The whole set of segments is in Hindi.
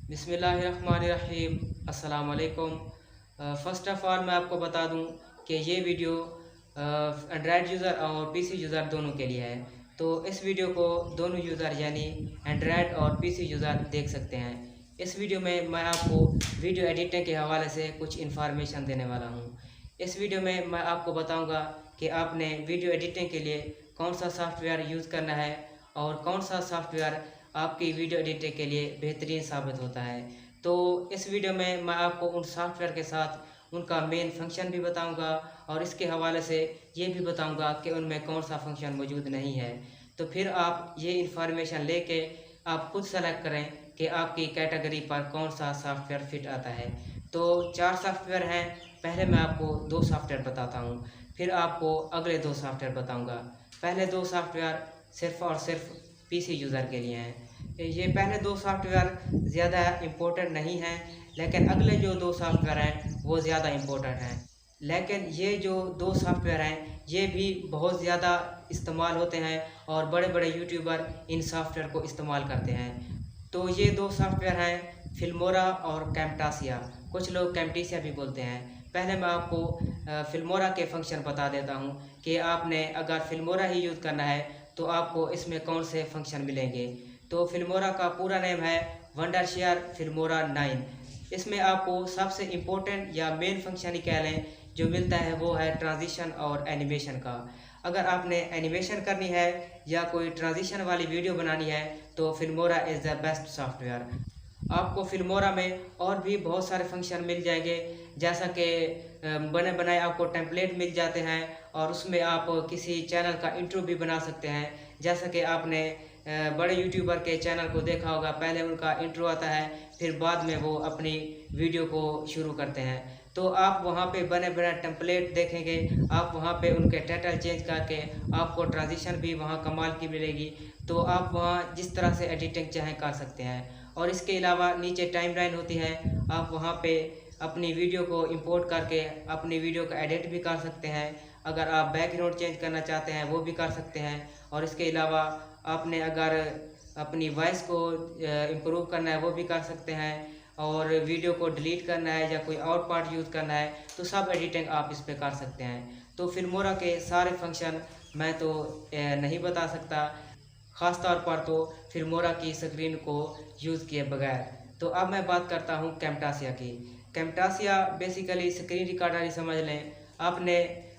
बिस्मिल्लाहिर्रहमानिर्रहीम। अस्सलाम वालेकुम। फ़र्स्ट ऑफ़ ऑल मैं आपको बता दूं कि ये वीडियो एंड्रॉयड यूज़र और पीसी यूज़र दोनों के लिए है। तो इस वीडियो को दोनों यूज़र यानी एंड्रॉयड और पीसी यूज़र देख सकते हैं। इस वीडियो में मैं आपको वीडियो एडिटिंग के हवाले से कुछ इन्फॉर्मेशन देने वाला हूँ। इस वीडियो में मैं आपको बताऊँगा कि आपने वीडियो एडिटिंग के लिए कौन सा सॉफ्टवेयर यूज़ करना है और कौन सा सॉफ्टवेयर आपकी वीडियो एडिटिंग के लिए बेहतरीन साबित होता है। तो इस वीडियो में मैं आपको उन सॉफ्टवेयर के साथ उनका मेन फंक्शन भी बताऊंगा और इसके हवाले से ये भी बताऊंगा कि उनमें कौन सा फंक्शन मौजूद नहीं है। तो फिर आप ये इन्फॉर्मेशन लेके आप खुद सेलेक्ट करें कि आपकी कैटेगरी पर कौन सा सॉफ्टवेयर फिट आता है। तो 4 सॉफ्टवेयर हैं। पहले मैं आपको 2 सॉफ्टवेयर बताता हूँ, फिर आपको अगले 2 सॉफ्टवेयर बताऊँगा। पहले 2 सॉफ्टवेयर सिर्फ़ और सिर्फ पीसी यूज़र के लिए हैं। ये पहले 2 सॉफ्टवेयर ज़्यादा इम्पोर्टेंट नहीं हैं, लेकिन अगले जो 2 सॉफ्टवेयर हैं वो ज़्यादा इम्पोर्टेंट हैं। लेकिन ये जो 2 सॉफ्टवेयर हैं ये भी बहुत ज़्यादा इस्तेमाल होते हैं और बड़े-बड़े यूट्यूबर इन सॉफ्टवेयर को इस्तेमाल करते हैं। तो ये 2 सॉफ्टवेयर हैं फिल्मोरा और कैमटासिया, कुछ लोग कैमटीसिया भी बोलते हैं। पहले मैं आपको फिल्मोरा के फंक्शन बता देता हूँ कि आपने अगर फिल्मोरा ही यूज़ करना है तो आपको इसमें कौन से फंक्शन मिलेंगे। तो फिल्मोरा का पूरा नेम है वंडरशेयर फिल्मोरा 9। इसमें आपको सबसे इम्पोर्टेंट या मेन फंक्शन ही कह लें जो मिलता है वो है ट्रांजिशन और एनिमेशन का। अगर आपने एनिमेशन करनी है या कोई ट्रांजिशन वाली वीडियो बनानी है तो Filmora is the best software. आपको फिल्मोरा में और भी बहुत सारे फंक्शन मिल जाएंगे, जैसा कि बने बनाए आपको टेम्पलेट मिल जाते हैं और उसमें आप किसी चैनल का इंट्रो भी बना सकते हैं। जैसा कि आपने बड़े यूट्यूबर के चैनल को देखा होगा, पहले उनका इंट्रो आता है फिर बाद में वो अपनी वीडियो को शुरू करते हैं। तो आप वहाँ पे बने बनाए टेम्पलेट देखेंगे, आप वहाँ पे उनके टाइटल चेंज करके आपको ट्रांजिशन भी वहाँ कमाल की मिलेगी। तो आप वहाँ जिस तरह से एडिटिंग चाहें कर सकते हैं। और इसके अलावा नीचे टाइमलाइन होती है, आप वहाँ पे अपनी वीडियो को इंपोर्ट करके अपनी वीडियो का एडिट भी कर सकते हैं। अगर आप बैकग्राउंड चेंज करना चाहते हैं वो भी कर सकते हैं। और इसके अलावा आपने अगर अपनी वॉइस को इम्प्रूव करना है वो भी कर सकते हैं। और वीडियो को डिलीट करना है या कोई और पार्ट यूज़ करना है तो सब एडिटिंग आप इस पर कर सकते हैं। तो फिल्मोरा के सारे फंक्शन मैं तो नहीं बता सकता, ख़ास तौर पर तो फिल्मोरा की स्क्रीन को यूज़ किए बगैर। तो अब मैं बात करता हूँ कैमटासिया की। कैमटासिया बेसिकली स्क्रीन रिकॉर्डर ही समझ लें। आपने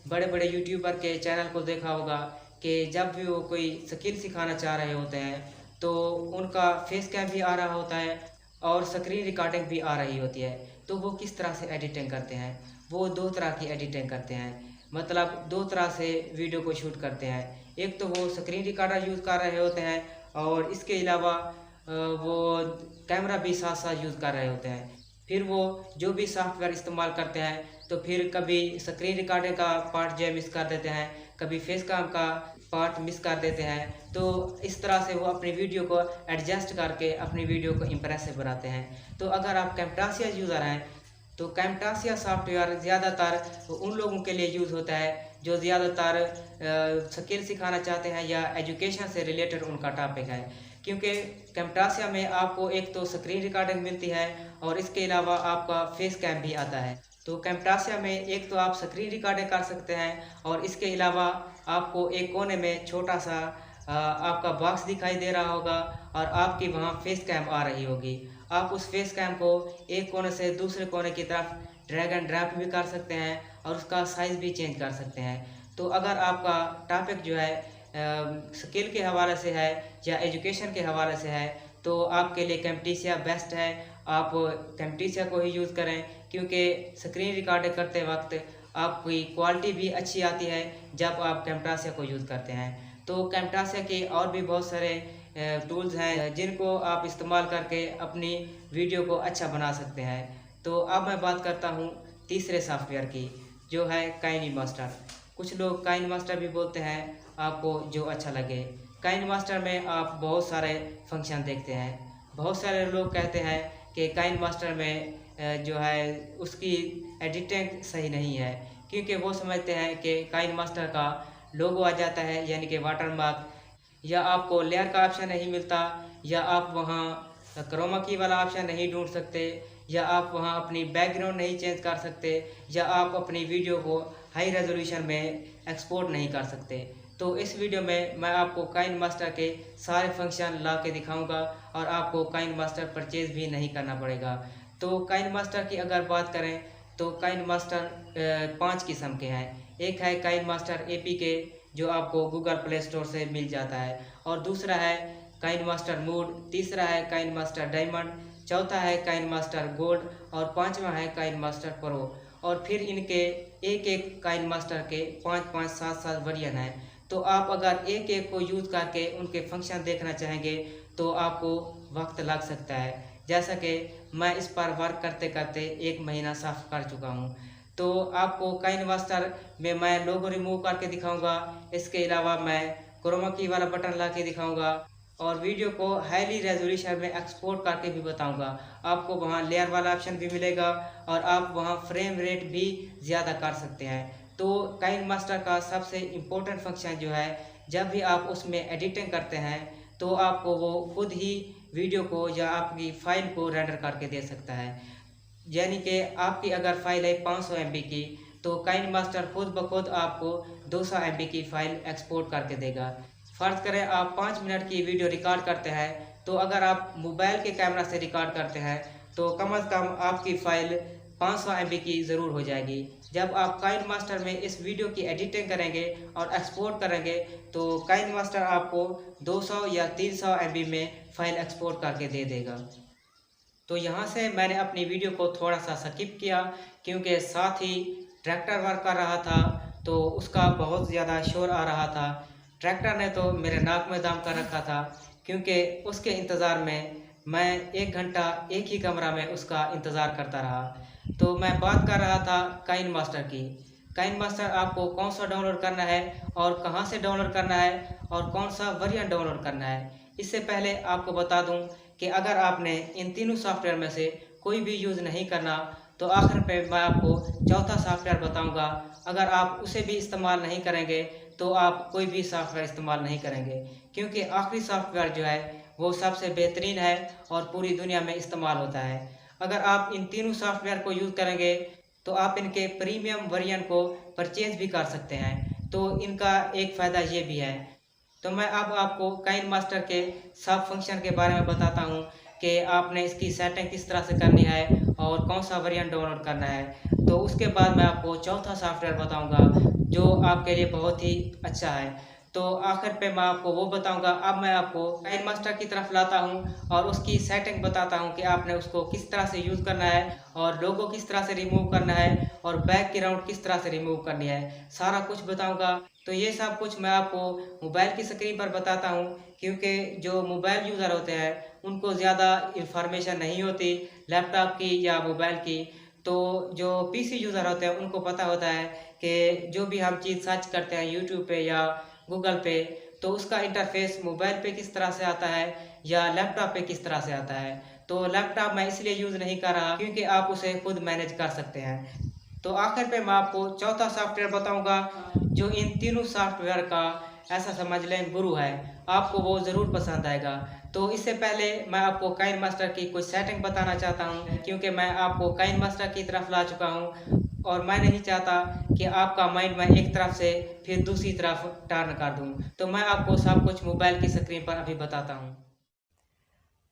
बड़े-बड़े यूट्यूबर के चैनल को देखा होगा कि जब भी वो कोई स्किल सिखाना चाह रहे होते हैं तो उनका फेस कैम भी आ रहा होता है और स्क्रीन रिकॉर्डिंग भी आ रही होती है। तो वो किस तरह से एडिटिंग करते हैं? वो 2 तरह की एडिटिंग करते हैं, मतलब 2 तरह से वीडियो को शूट करते हैं। एक तो वो स्क्रीन रिकॉर्डर यूज़ कर रहे होते हैं और इसके अलावा वो कैमरा भी साथ साथ यूज़ कर रहे होते हैं। फिर वो जो भी सॉफ्टवेयर इस्तेमाल करते हैं तो फिर कभी स्क्रीन रिकॉर्डिंग का पार्ट जो है मिस कर देते हैं, कभी फेस कैम का पार्ट मिस कर देते हैं। तो इस तरह से वो अपनी वीडियो को एडजस्ट करके अपनी वीडियो को इम्प्रेसिव बनाते हैं। तो अगर आप कैमटासिया यूज़र हैं तो कैमटासिया सॉफ्टवेयर ज़्यादातर उन लोगों के लिए यूज़ होता है जो ज़्यादातर स्किल सिखाना चाहते हैं या एजुकेशन से रिलेटेड उनका टॉपिक है। क्योंकि कैमटासिया में आपको एक तो स्क्रीन रिकॉर्डिंग मिलती है और इसके अलावा आपका फेस कैम भी आता है। तो कैमटासिया में एक तो आप स्क्रीन रिकॉर्डिंग कर सकते हैं और इसके अलावा आपको एक कोने में छोटा सा आपका बॉक्स दिखाई दे रहा होगा और आपकी वहाँ फेस कैम आ रही होगी। आप उस फेस कैम को एक कोने से दूसरे कोने की तरफ ड्रैग एंड ड्रॉप भी कर सकते हैं और उसका साइज़ भी चेंज कर सकते हैं। तो अगर आपका टॉपिक जो है स्किल के हवाले से है या एजुकेशन के हवाले से है तो आपके लिए कैमटीसिया बेस्ट है। आप कैमटीसिया को ही यूज़ करें क्योंकि स्क्रीन रिकॉर्डिंग करते वक्त आपकी क्वालिटी भी अच्छी आती है जब आप कैमटासिया को यूज़ करते हैं। तो कैमटासिया के और भी बहुत सारे टूल्स हैं जिनको आप इस्तेमाल करके अपनी वीडियो को अच्छा बना सकते हैं। तो अब मैं बात करता हूँ तीसरे सॉफ्टवेयर की जो है काइनीमास्टर। कुछ लोग काइनीमास्टर भी बोलते हैं, आपको जो अच्छा लगे। काइनीमास्टर में आप बहुत सारे फंक्शन देखते हैं। बहुत सारे लोग कहते हैं कि काइनीमास्टर में जो है उसकी एडिटिंग सही नहीं है क्योंकि वो समझते हैं कि काइनीमास्टर का लोगो आ जाता है यानी कि वाटरमार्क, या आपको लेयर का ऑप्शन नहीं मिलता, या आप वहाँ क्रोमा की वाला ऑप्शन नहीं ढूंढ सकते, या आप वहां अपनी बैकग्राउंड नहीं चेंज कर सकते, या आप अपनी वीडियो को हाई रेजोल्यूशन में एक्सपोर्ट नहीं कर सकते। तो इस वीडियो में मैं आपको काइन मास्टर के सारे फंक्शन ला के दिखाऊंगा और आपको काइन मास्टर परचेज भी नहीं करना पड़ेगा। तो काइन मास्टर की अगर बात करें तो काइन मास्टर 5 किस्म के हैं। एक है काइन मास्टर APK जो आपको गूगल प्ले स्टोर से मिल जाता है, और दूसरा है काइन मास्टर मूड, तीसरा है काइन मास्टर डायमंड, चौथा है काइन मास्टर गोल्ड और पांचवा है काइन मास्टर प्रो। और फिर इनके एक एक काइन मास्टर के 5-5, 7-7 वेरिएंट हैं। तो आप अगर एक एक को यूज़ करके उनके फंक्शन देखना चाहेंगे तो आपको वक्त लग सकता है, जैसा कि मैं इस पर वर्क करते करते 1 महीना साफ कर चुका हूँ। तो आपको काइन मास्टर में मैं लोगो रिमूव करके दिखाऊंगा, इसके अलावा मैं क्रोमा की वाला बटन ला के दिखाऊंगा और वीडियो को हाईली रेजोल्यूशन में एक्सपोर्ट करके भी बताऊंगा। आपको वहां लेयर वाला ऑप्शन भी मिलेगा और आप वहां फ्रेम रेट भी ज़्यादा कर सकते हैं। तो काइन मास्टर का सबसे इम्पोर्टेंट फंक्शन जो है, जब भी आप उसमें एडिटिंग करते हैं तो आपको वो खुद ही वीडियो को या आपकी फाइल को रेंडर करके दे सकता है। यानी कि आपकी अगर फाइल है 500 MB की, तो काइन मास्टर खुद ब खुद आपको 200 MB की फाइल एक्सपोर्ट करके देगा। फ़र्ज़ करें आप 5 मिनट की वीडियो रिकॉर्ड करते हैं, तो अगर आप मोबाइल के कैमरा से रिकॉर्ड करते हैं तो कम से कम आपकी फ़ाइल 500 MB की ज़रूर हो जाएगी। जब आप काइन मास्टर में इस वीडियो की एडिटिंग करेंगे और एक्सपोर्ट करेंगे तो काइन मास्टर आपको 200 या 300 MB में फ़ाइल एक्सपोर्ट करके दे देगा। तो यहाँ से मैंने अपनी वीडियो को थोड़ा सा स्किप किया क्योंकि साथ ही ट्रैक्टर वर्क कर रहा था, तो उसका बहुत ज़्यादा शोर आ रहा था। ट्रैक्टर ने तो मेरे नाक में दम कर रखा था, क्योंकि उसके इंतज़ार में मैं 1 घंटा एक ही कमरा में उसका इंतज़ार करता रहा। तो मैं बात कर रहा था काइन मास्टर की। काइन मास्टर आपको कौन सा डाउनलोड करना है और कहाँ से डाउनलोड करना है और कौन सा वेरिएंट डाउनलोड करना है। इससे पहले आपको बता दूं कि अगर आपने इन तीनों सॉफ्टवेयर में से कोई भी यूज़ नहीं करना तो आखिर पे मैं आपको चौथा सॉफ्टवेयर बताऊंगा। अगर आप उसे भी इस्तेमाल नहीं करेंगे तो आप कोई भी सॉफ्टवेयर इस्तेमाल नहीं करेंगे, क्योंकि आखिरी सॉफ्टवेयर जो है वो सबसे बेहतरीन है और पूरी दुनिया में इस्तेमाल होता है। अगर आप इन तीनों सॉफ्टवेयर को यूज़ करेंगे तो आप इनके प्रीमियम वेरिएंट को परचेज भी कर सकते हैं। तो इनका एक फ़ायदा ये भी है। तो मैं अब आपको काइन मास्टर के सब फंक्शन के बारे में बताता हूँ कि आपने इसकी सेटिंग किस तरह से करनी है और कौन सा वेरिएंट डाउनलोड करना है। तो उसके बाद मैं आपको चौथा सॉफ्टवेयर बताऊँगा जो आपके लिए बहुत ही अच्छा है। तो आखिर पे मैं आपको वो बताऊंगा। अब मैं आपको काइन मास्टर की तरफ लाता हूं और उसकी सेटिंग बताता हूं कि आपने उसको किस तरह से यूज़ करना है और लोगो किस तरह से रिमूव करना है और बैकग्राउंड किस तरह से रिमूव करनी है, सारा कुछ बताऊंगा। तो ये सब कुछ मैं आपको मोबाइल की स्क्रीन पर बताता हूँ, क्योंकि जो मोबाइल यूज़र होते हैं उनको ज़्यादा इंफॉर्मेशन नहीं होती लैपटॉप की या मोबाइल की। तो जो PC यूज़र होते हैं उनको पता होता है कि जो भी हम चीज़ सर्च करते हैं यूट्यूब पे या गूगल पे, तो उसका इंटरफेस मोबाइल पे किस तरह से आता है या लैपटॉप पे किस तरह से आता है। तो लैपटॉप मैं इसलिए यूज़ नहीं कर रहा क्योंकि आप उसे खुद मैनेज कर सकते हैं। तो आखिर पे मैं आपको चौथा सॉफ्टवेयर बताऊंगा जो इन तीनों सॉफ्टवेयर का ऐसा समझ लें गुरु है, आपको वो ज़रूर पसंद आएगा। तो इससे पहले मैं आपको काइन मास्टर की कुछ सेटिंग बताना चाहता हूँ, क्योंकि मैं आपको काइन मास्टर की तरफ ला चुका हूँ और मैं नहीं चाहता कि आपका माइंड मैं एक तरफ से फिर दूसरी तरफ टर्न कर दूँ। तो मैं आपको सब कुछ मोबाइल की स्क्रीन पर अभी बताता हूँ।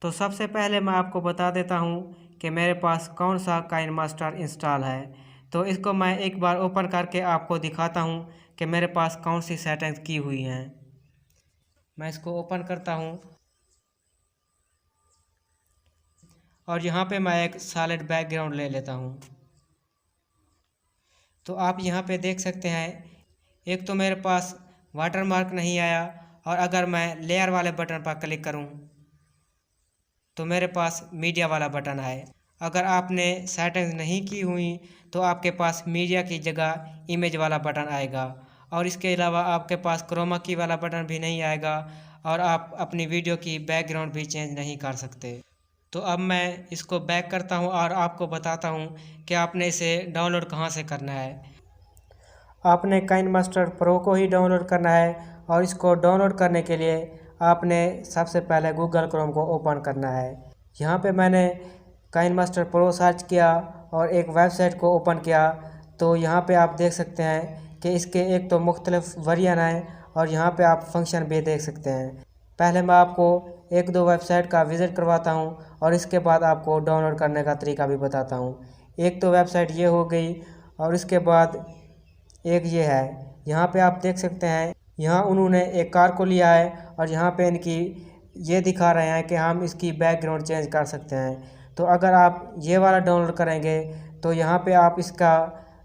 तो सबसे पहले मैं आपको बता देता हूँ कि मेरे पास कौन सा काइन मास्टर इंस्टॉल है। तो इसको मैं एक बार ओपन करके आपको दिखाता हूँ कि मेरे पास कौन सी सेटिंग्स की हुई हैं। मैं इसको ओपन करता हूँ और यहाँ पे मैं एक सॉलिड बैकग्राउंड ले लेता हूँ। तो आप यहाँ पे देख सकते हैं, एक तो मेरे पास वाटरमार्क नहीं आया, और अगर मैं लेयर वाले बटन पर क्लिक करूँ तो मेरे पास मीडिया वाला बटन आए। अगर आपने सेटिंग्स नहीं की हुई तो आपके पास मीडिया की जगह इमेज वाला बटन आएगा, और इसके अलावा आपके पास क्रोमा की वाला बटन भी नहीं आएगा, और आप अपनी वीडियो की बैकग्राउंड भी चेंज नहीं कर सकते। तो अब मैं इसको बैक करता हूँ और आपको बताता हूँ कि आपने इसे डाउनलोड कहाँ से करना है। आपने काइन मास्टर प्रो को ही डाउनलोड करना है, और इसको डाउनलोड करने के लिए आपने सबसे पहले गूगल क्रोम को ओपन करना है। यहाँ पे मैंने काइनमास्टर प्रो सर्च किया और एक वेबसाइट को ओपन किया, तो यहाँ पे आप देख सकते हैं कि इसके एक तो मुख्तलिफ वर्जन हैं और यहाँ पे आप फंक्शन भी देख सकते हैं। पहले मैं आपको एक दो वेबसाइट का विज़िट करवाता हूँ और इसके बाद आपको डाउनलोड करने का तरीका भी बताता हूँ। एक तो वेबसाइट ये हो गई और इसके बाद एक ये है। यहाँ पे आप देख सकते हैं, यहाँ उन्होंने एक कार को लिया है और यहाँ पे इनकी ये दिखा रहे हैं कि हम इसकी बैकग्राउंड चेंज कर सकते हैं। तो अगर आप ये वाला डाउनलोड करेंगे तो यहाँ पे आप इसका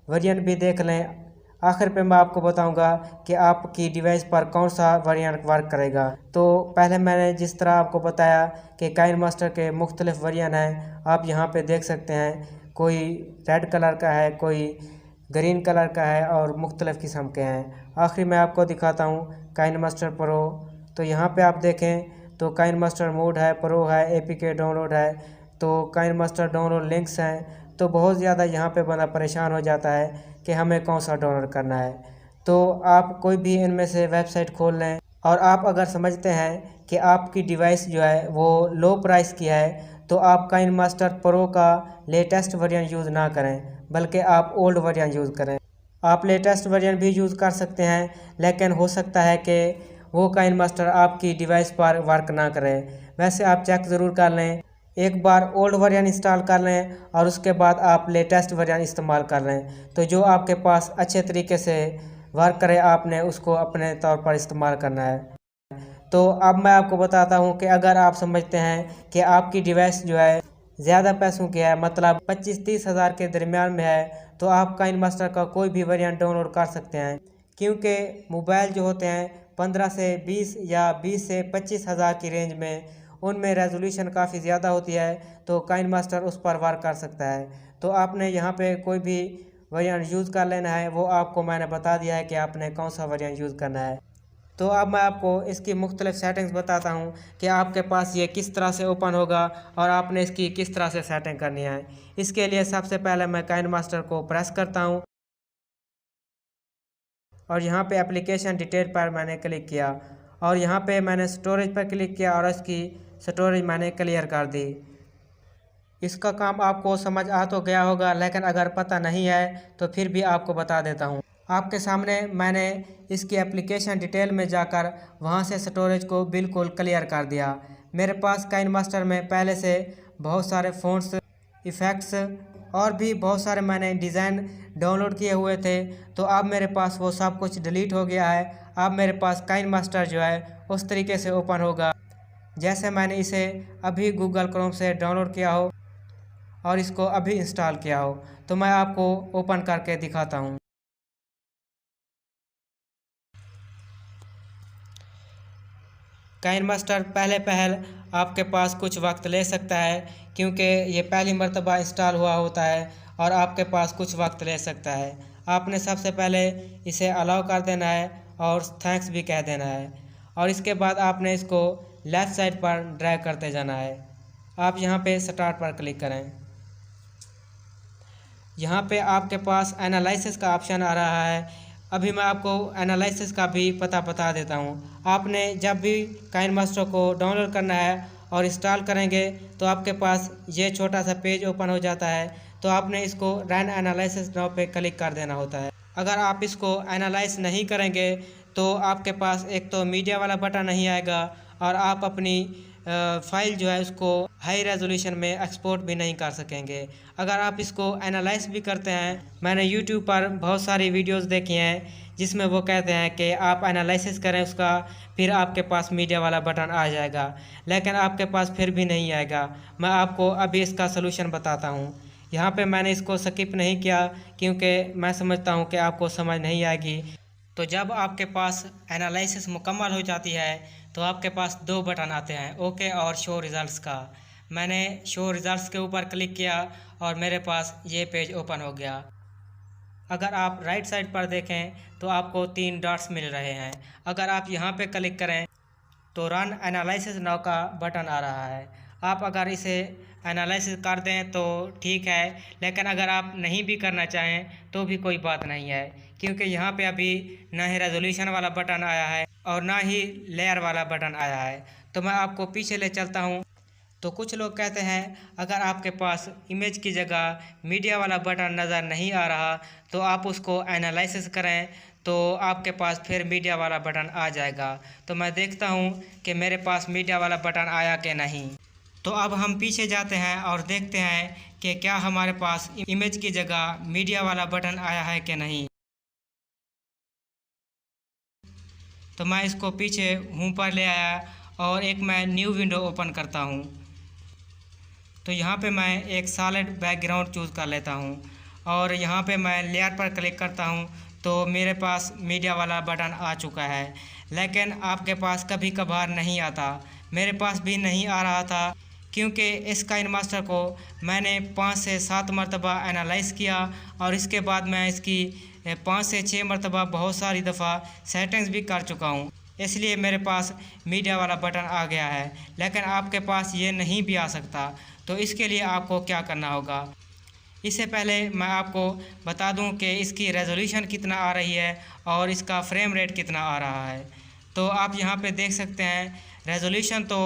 वेरिएंट भी देख लें। आखिर पे मैं आपको बताऊंगा कि आपकी डिवाइस पर कौन सा वेरिएंट वर्क करेगा। तो पहले मैंने जिस तरह आपको बताया कि काइनमास्टर के मुख्तलिफ वेरिएंट हैं, आप यहाँ पे देख सकते हैं। कोई रेड कलर का है, कोई ग्रीन कलर का है और मुख्तलिफ किस्म के हैं। आखिर मैं आपको दिखाता हूँ काइनमास्टर प्रो। तो यहाँ पे आप देखें तो काइनमास्टर मोड है, प्रो है, APK डाउनलोड है, तो काइनमास्टर डाउनलोड लिंक्स हैं। तो बहुत ज़्यादा यहाँ पे बंदा परेशान हो जाता है कि हमें कौन सा डाउनलोड करना है। तो आप कोई भी इनमें से वेबसाइट खोल लें और आप अगर समझते हैं कि आपकी डिवाइस जो है वो लो प्राइस की है, तो आप काइनमास्टर प्रो का लेटेस्ट वर्जन यूज़ ना करें, बल्कि आप ओल्ड वर्जन यूज़ करें। आप लेटेस्ट वर्जन भी यूज़ कर सकते हैं, लेकिन हो सकता है कि वो काइनमास्टर आपकी डिवाइस पर वर्क ना करे। वैसे आप चेक ज़रूर कर लें, एक बार ओल्ड वर्जन इंस्टॉल कर लें और उसके बाद आप लेटेस्ट वर्जन इस्तेमाल कर लें। तो जो आपके पास अच्छे तरीके से वर्क करे, आपने उसको अपने तौर पर इस्तेमाल करना है। तो अब मैं आपको बताता हूँ कि अगर आप समझते हैं कि आपकी डिवाइस जो है ज़्यादा पैसों की है, मतलब 25-30 हज़ार के दरमियान में है, तो आप काइनमास्टर का कोई भी वेरिएंट डाउनलोड कर सकते हैं। क्योंकि मोबाइल जो होते हैं 15 से 20 या 20 से 25 हज़ार की रेंज में, उनमें रेजोल्यूशन काफ़ी ज़्यादा होती है, तो काइनमास्टर उस पर वर्क कर सकता है। तो आपने यहाँ पे कोई भी वेरिएंट यूज़ कर लेना है, वो आपको मैंने बता दिया है कि आपने कौन सा वेरिएंट यूज़ करना है। तो अब मैं आपको इसकी मुख्तलिफ सेटिंग्स बताता हूँ कि आपके पास ये किस तरह से ओपन होगा और आपने इसकी किस तरह से सेटिंग करनी है। इसके लिए सबसे पहले मैं काइनमास्टर को प्रेस करता हूँ और यहाँ पे एप्लीकेशन डिटेल पर मैंने क्लिक किया और यहाँ पे मैंने स्टोरेज पर क्लिक किया और इसकी स्टोरेज मैंने क्लियर कर दी। इसका काम आपको समझ आ तो गया होगा, लेकिन अगर पता नहीं है तो फिर भी आपको बता देता हूँ। आपके सामने मैंने इसकी एप्लीकेशन डिटेल में जाकर वहाँ से स्टोरेज को बिल्कुल क्लियर कर दिया। मेरे पास काइनमास्टर में पहले से बहुत सारे फ़ॉन्ट्स, इफ़ेक्ट्स और भी बहुत सारे मैंने डिज़ाइन डाउनलोड किए हुए थे, तो अब मेरे पास वो सब कुछ डिलीट हो गया है। अब मेरे पास काइनमास्टर जो है उस तरीके से ओपन होगा जैसे मैंने इसे अभी गूगल क्रोम से डाउनलोड किया हो और इसको अभी इंस्टॉल किया हो। तो मैं आपको ओपन करके दिखाता हूँ। काइनमास्टर पहले आपके पास कुछ वक्त ले सकता है, क्योंकि ये पहली मर्तबा इंस्टॉल हुआ होता है और आपके पास कुछ वक्त ले सकता है। आपने सबसे पहले इसे अलाउ कर देना है और थैंक्स भी कह देना है और इसके बाद आपने इसको लेफ़्ट साइड पर ड्रैग करते जाना है। आप यहाँ पे स्टार्ट पर क्लिक करें। यहाँ पे आपके पास एनालिसिस का ऑप्शन आ रहा है। अभी मैं आपको एनालिसिस का भी पता बता देता हूँ। आपने जब भी काइनमास्टर को डाउनलोड करना है और इंस्टॉल करेंगे तो आपके पास ये छोटा सा पेज ओपन हो जाता है। तो आपने इसको रन एनालिसिस नाउ पे क्लिक कर देना होता है। अगर आप इसको एनालाइज नहीं करेंगे तो आपके पास एक तो मीडिया वाला बटन नहीं आएगा और आप अपनी फ़ाइल जो है उसको हाई रेजोल्यूशन में एक्सपोर्ट भी नहीं कर सकेंगे। अगर आप इसको एनालाइज भी करते हैं, मैंने यूट्यूब पर बहुत सारी वीडियोस देखी हैं जिसमें वो कहते हैं कि आप एनालिसिस करें उसका, फिर आपके पास मीडिया वाला बटन आ जाएगा, लेकिन आपके पास फिर भी नहीं आएगा। मैं आपको अभी इसका सलूशन बताता हूँ। यहाँ पे मैंने इसको स्किप नहीं किया क्योंकि मैं समझता हूँ कि आपको समझ नहीं आएगी। तो जब आपके पास एनालिसिस मुकम्मल हो जाती है तो आपके पास दो बटन आते हैं, ओके और शो रिज़ल्ट्स का। मैंने शो रिज़ल्ट्स के ऊपर क्लिक किया और मेरे पास ये पेज ओपन हो गया। अगर आप राइट साइड पर देखें तो आपको 3 डॉट्स मिल रहे हैं। अगर आप यहाँ पे क्लिक करें तो रन एनालिसिस नाउ का बटन आ रहा है। आप अगर इसे एनालिसिस कर दें तो ठीक है, लेकिन अगर आप नहीं भी करना चाहें तो भी कोई बात नहीं है, क्योंकि यहाँ पे अभी ना ही रेजोल्यूशन वाला बटन आया है और ना ही लेयर वाला बटन आया है। तो मैं आपको पीछे ले चलता हूँ तो कुछ लोग कहते हैं अगर आपके पास इमेज की जगह मीडिया वाला बटन नज़र नहीं आ रहा तो आप उसको एनालिसिस करें तो आपके पास फिर मीडिया वाला बटन आ जाएगा। तो मैं देखता हूँ कि मेरे पास मीडिया वाला बटन आया कि नहीं। तो अब हम पीछे जाते हैं और देखते हैं कि क्या हमारे पास इमेज की जगह मीडिया वाला बटन आया है कि नहीं। तो मैं इसको पीछे होम पर ले आया और एक मैं न्यू विंडो ओपन करता हूँ। तो यहाँ पे मैं एक सॉलिड बैकग्राउंड चूज़ कर लेता हूँ और यहाँ पे मैं लेयर पर क्लिक करता हूँ तो मेरे पास मीडिया वाला बटन आ चुका है। लेकिन आपके पास कभी कभार नहीं आता, मेरे पास भी नहीं आ रहा था क्योंकि इस काइनमास्टर को मैंने 5 से 7 मरतबा एनालाइज़ किया और इसके बाद मैं इसकी 5 से 6 मरतबा बहुत सारी दफ़ा सेटिंग्स भी कर चुका हूँ, इसलिए मेरे पास मीडिया वाला बटन आ गया है। लेकिन आपके पास ये नहीं भी आ सकता। तो इसके लिए आपको क्या करना होगा, इससे पहले मैं आपको बता दूं कि इसकी रेजोल्यूशन कितना आ रही है और इसका फ्रेम रेट कितना आ रहा है। तो आप यहां पे देख सकते हैं रेजोल्यूशन तो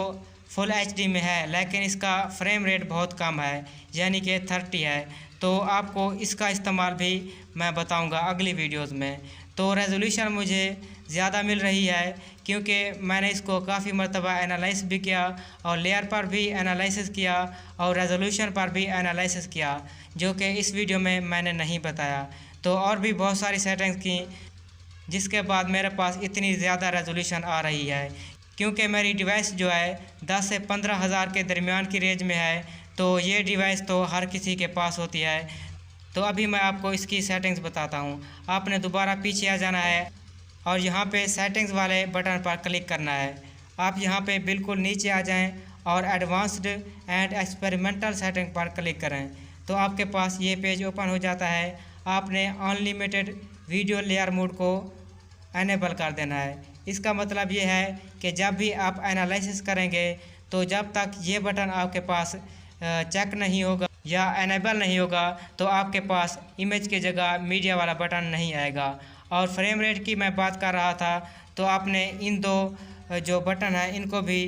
फुल एचडी में है लेकिन इसका फ्रेम रेट बहुत कम है, यानी कि 30 है। तो आपको इसका इस्तेमाल भी मैं बताऊंगा अगली वीडियोज़ में। तो रेजोल्यूशन मुझे ज़्यादा मिल रही है क्योंकि मैंने इसको काफ़ी मरतबा एनालाइज भी किया और लेयर पर भी एनालिसिस किया और रेजोल्यूशन पर भी एनालिसिस किया, जो कि इस वीडियो में मैंने नहीं बताया। तो और भी बहुत सारी सेटिंग्स की जिसके बाद मेरे पास इतनी ज़्यादा रेजोल्यूशन आ रही है क्योंकि मेरी डिवाइस जो है 10 से 15 हज़ार के दरमियान की रेंज में है। तो ये डिवाइस तो हर किसी के पास होती है। तो अभी मैं आपको इसकी सेटिंग्स बताता हूँ। आपने दोबारा पीछे आ जाना है और यहाँ पे सेटिंग्स वाले बटन पर क्लिक करना है। आप यहाँ पे बिल्कुल नीचे आ जाएं और एडवांस्ड एंड एक्सपेरिमेंटल सेटिंग पर क्लिक करें तो आपके पास ये पेज ओपन हो जाता है। आपने अनलिमिटेड वीडियो लेयर मोड को एनेबल कर देना है। इसका मतलब ये है कि जब भी आप एनालिसिस करेंगे तो जब तक ये बटन आपके पास चेक नहीं होगा या एनेबल नहीं होगा तो आपके पास इमेज की जगह मीडिया वाला बटन नहीं आएगा। और फ्रेम रेट की मैं बात कर रहा था तो आपने इन दो जो बटन है इनको भी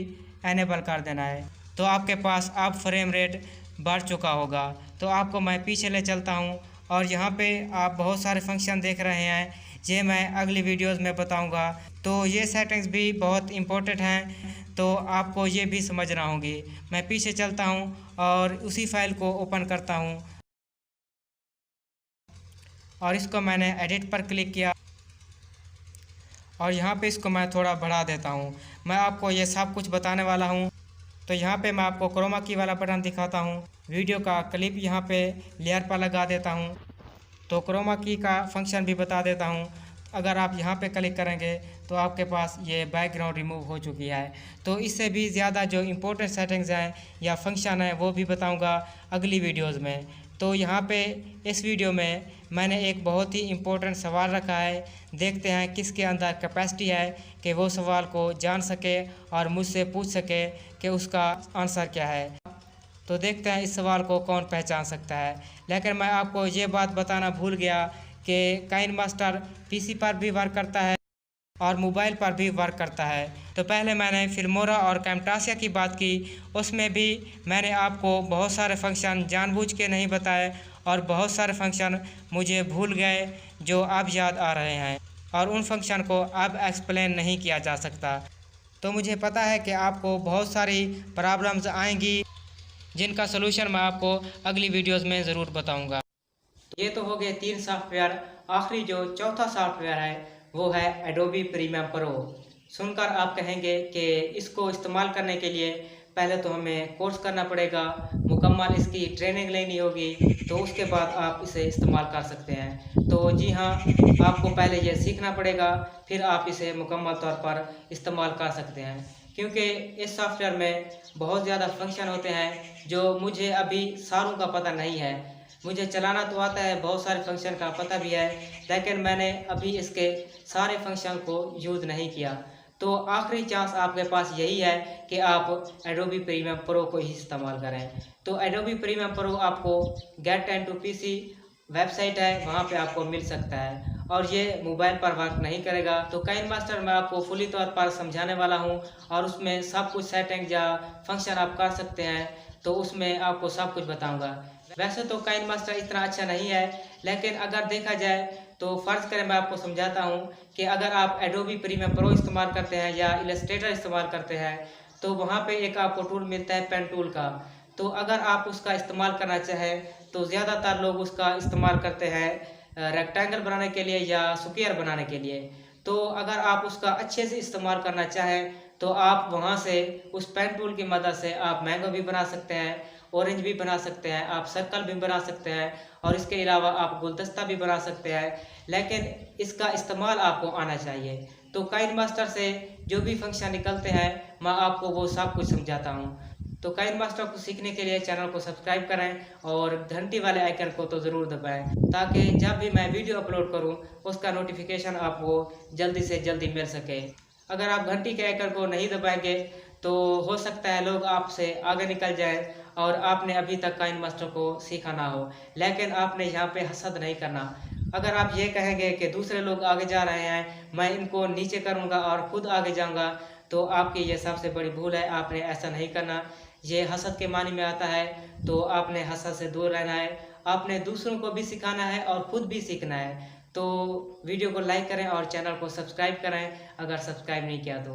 एनेबल कर देना है तो आपके पास अब फ्रेम रेट बढ़ चुका होगा। तो आपको मैं पीछे ले चलता हूँ और यहाँ पे आप बहुत सारे फंक्शन देख रहे हैं, ये मैं अगली वीडियोस में बताऊँगा। तो ये सेटिंग्स भी बहुत इम्पोर्टेंट हैं तो आपको ये भी समझना होगी। मैं पीछे चलता हूँ और उसी फाइल को ओपन करता हूँ और इसको मैंने एडिट पर क्लिक किया और यहाँ पे इसको मैं थोड़ा बढ़ा देता हूँ। मैं आपको ये सब कुछ बताने वाला हूँ। तो यहाँ पे मैं आपको क्रोमा की वाला बटन दिखाता हूँ। वीडियो का क्लिप यहाँ पे लेयर पर लगा देता हूँ। तो क्रोमा की का फंक्शन भी बता देता हूँ। अगर आप यहाँ पे क्लिक करेंगे तो आपके पास ये बैकग्राउंड रिमूव हो चुकी है। तो इससे भी ज़्यादा जो इम्पोर्टेंट सेटिंग्स हैं या फंक्शन है वो भी बताऊँगा अगली वीडियोज़ में। तो यहाँ पे इस वीडियो में मैंने एक बहुत ही इम्पोर्टेंट सवाल रखा है। देखते हैं किसके अंदर कैपेसिटी है कि वो सवाल को जान सके और मुझसे पूछ सके कि उसका आंसर क्या है। तो देखते हैं इस सवाल को कौन पहचान सकता है। लेकिन मैं आपको ये बात बताना भूल गया कि काइनमास्टर पीसी पर भी वर्क करता है और मोबाइल पर भी वर्क करता है। तो पहले मैंने फिल्मोरा और कैमटासिया की बात की, उसमें भी मैंने आपको बहुत सारे फंक्शन जानबूझ के नहीं बताए और बहुत सारे फंक्शन मुझे भूल गए जो अब याद आ रहे हैं और उन फंक्शन को अब एक्सप्लेन नहीं किया जा सकता। तो मुझे पता है कि आपको बहुत सारी प्रॉब्लम्स आएंगी जिनका सलूशन मैं आपको अगली वीडियोस में ज़रूर बताऊंगा। ये तो हो गए 3 सॉफ्टवेयर। आखिरी जो चौथा सॉफ्टवेयर है वो है एडोबी प्रीमियम प्रो। सुनकर आप कहेंगे कि इसको इस्तेमाल करने के लिए पहले तो हमें कोर्स करना पड़ेगा, मुकम्मल इसकी ट्रेनिंग लेनी होगी, तो उसके बाद आप इसे इस्तेमाल कर सकते हैं। तो जी हाँ, आपको पहले ये सीखना पड़ेगा, फिर आप इसे मुकम्मल तौर पर इस्तेमाल कर सकते हैं। क्योंकि इस सॉफ्टवेयर में बहुत ज़्यादा फंक्शन होते हैं जो मुझे अभी सारों का पता नहीं है। मुझे चलाना तो आता है, बहुत सारे फंक्शन का पता भी है, लेकिन मैंने अभी इसके सारे फंक्शन को यूज़ नहीं किया। तो आखिरी चांस आपके पास यही है कि आप एडोबी प्रीमियम प्रो को ही इस्तेमाल करें। तो एडोबी प्रीमियम प्रो आपको get and to PC website है, वहाँ पे आपको मिल सकता है और ये मोबाइल पर वर्क नहीं करेगा। तो काइन मास्टर मैं आपको फुली तौर पर समझाने वाला हूँ और उसमें सब कुछ सेटिंग या फंक्शन आप कर सकते हैं, तो उसमें आपको सब कुछ बताऊंगा। वैसे तो काइन मास्टर इतना अच्छा नहीं है, लेकिन अगर देखा जाए तो फ़र्ज़ करें मैं आपको समझाता हूँ कि अगर आप एडोबी प्रीमियर प्रो इस्तेमाल करते हैं या इलस्ट्रेटर इस्तेमाल करते हैं, तो वहाँ पे एक आपको टूल मिलता है पेन टूल का। तो अगर आप उसका इस्तेमाल करना चाहें तो ज़्यादातर लोग उसका इस्तेमाल करते हैं रेक्टेंगल बनाने के लिए या स्क्वायर बनाने के लिए। तो अगर आप उसका अच्छे से इस्तेमाल करना चाहें तो आप वहाँ से उस पेन टूल की मदद से आप मैंगो भी बना सकते हैं, ऑरेंज भी बना सकते हैं, आप सर्कल भी बना सकते हैं और इसके अलावा आप गुलदस्ता भी बना सकते हैं, लेकिन इसका इस्तेमाल आपको आना चाहिए। तो काइन मास्टर से जो भी फंक्शन निकलते हैं मैं आपको वो सब कुछ समझाता हूँ। तो काइन मास्टर को सीखने के लिए चैनल को सब्सक्राइब करें और घंटी वाले आइकन को तो ज़रूर दबाएं, ताकि जब भी मैं वीडियो अपलोड करूं उसका नोटिफिकेशन आपको जल्दी से जल्दी मिल सके। अगर आप घंटी के आइकन को नहीं दबाएंगे तो हो सकता है लोग आपसे आगे निकल जाएं और आपने अभी तक काइन मास्टर को सीखा ना हो, लेकिन आपने यहाँ पे हसद नहीं करना। अगर आप ये कहेंगे कि दूसरे लोग आगे जा रहे हैं, मैं इनको नीचे करूँगा और खुद आगे जाऊँगा, तो आपकी ये सबसे बड़ी भूल है। आपने ऐसा नहीं करना, ये हसद के मानी में आता है। तो आपने हसद से दूर रहना है, आपने दूसरों को भी सिखाना है और खुद भी सीखना है। तो वीडियो को लाइक करें और चैनल को सब्सक्राइब करें अगर सब्सक्राइब नहीं किया तो।